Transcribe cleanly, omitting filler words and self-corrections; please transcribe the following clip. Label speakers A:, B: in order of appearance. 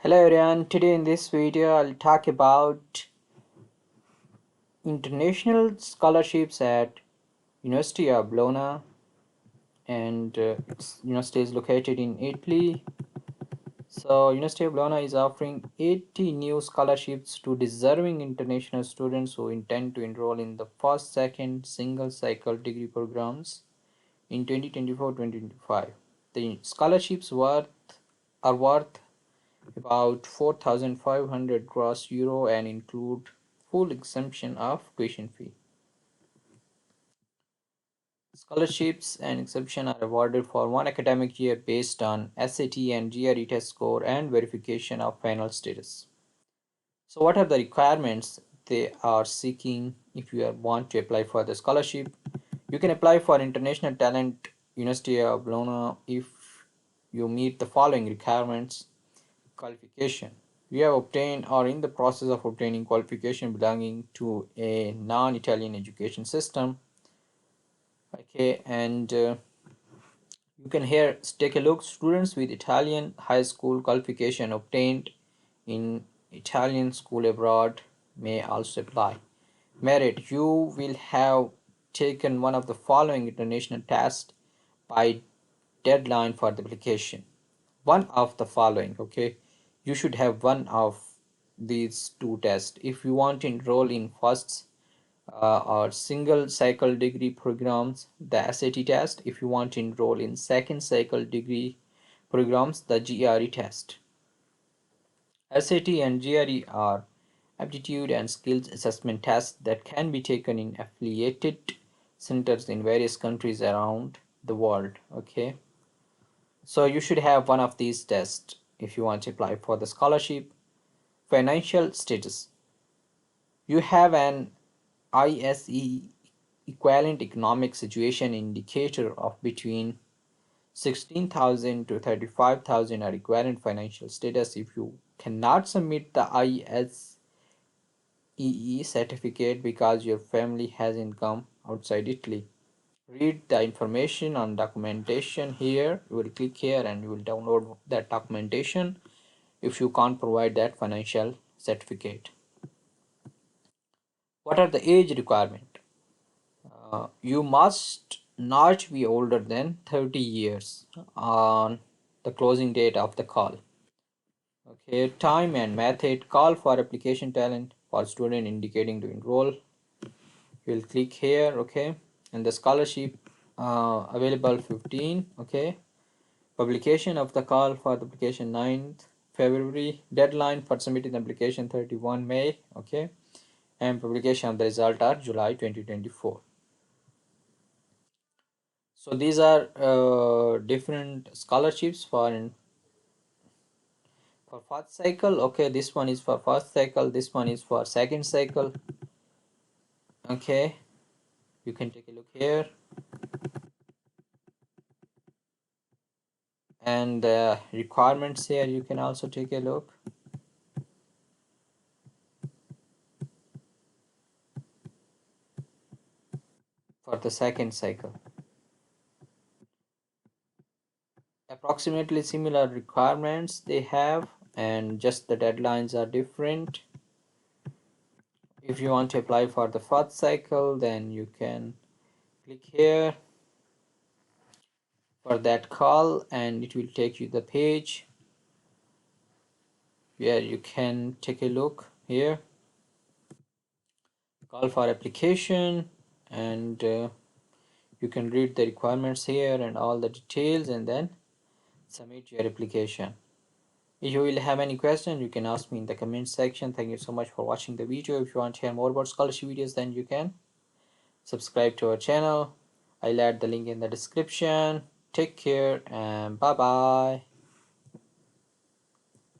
A: Hello everyone, today in this video I'll talk about international scholarships at University of Bologna, and its university is located in Italy. So University of Bologna is offering 80 new scholarships to deserving international students who intend to enroll in the first, second, single cycle degree programs in 2024-2025. The scholarships are worth about 4,500 gross euro and include full exemption of tuition fee. Scholarships and exemption are awarded for one academic year based on SAT and GRE test score and verification of final status. So what are the requirements they are seeking if you want to apply for the scholarship? You can apply for International Talent University of Bologna if you meet the following requirements. Qualification. You have obtained or in the process of obtaining qualification belonging to a non-Italian education system. Okay, and you can here take a look. Students with Italian high school qualification obtained in Italian school abroad may also apply. Merit. You will have taken one of the following international tests by deadline for the application. One of the following, okay? You should have one of these two tests. If you want to enroll in first or single cycle degree programs, the SAT test. If you want to enroll in second cycle degree programs, the GRE test. SAT and GRE are aptitude and skills assessment tests that can be taken in affiliated centers in various countries around the world. Okay, so you should have one of these tests if you want to apply for the scholarship. Financial status. You have an ISE equivalent economic situation indicator of between 16,000 to 35,000 are equivalent financial status. If you cannot submit the ISEE certificate because your family has income outside Italy, read the information on documentation here. You will click here and you will download that documentation if you can't provide that financial certificate. What are the age requirement? You must not be older than 30 years on the closing date of the call. Okay, time and method. Call for application talent for student indicating to enroll. You will click here, okay, and the scholarship available 15, okay. Publication of the call for the application 9th February. Deadline for submitting the application 31 May, okay, and publication of the result are July 2024. So these are different scholarships for first cycle. Okay, this one is for first cycle, this one is for second cycle. Okay, you can take a look here, and requirements here you can also take a look. For the second cycle, approximately similar requirements they have, and just the deadlines are different. If you want to apply for the first cycle, then you can click here for that call and it will take you the page where you can take a look here, call for application, and you can read the requirements here and all the details and then submit your application. If you will have any question, you can ask me in the comment section. Thank you so much for watching the video. If you want to hear more about scholarship videos, then you can subscribe to our channel. I'll add the link in the description. Take care and bye bye.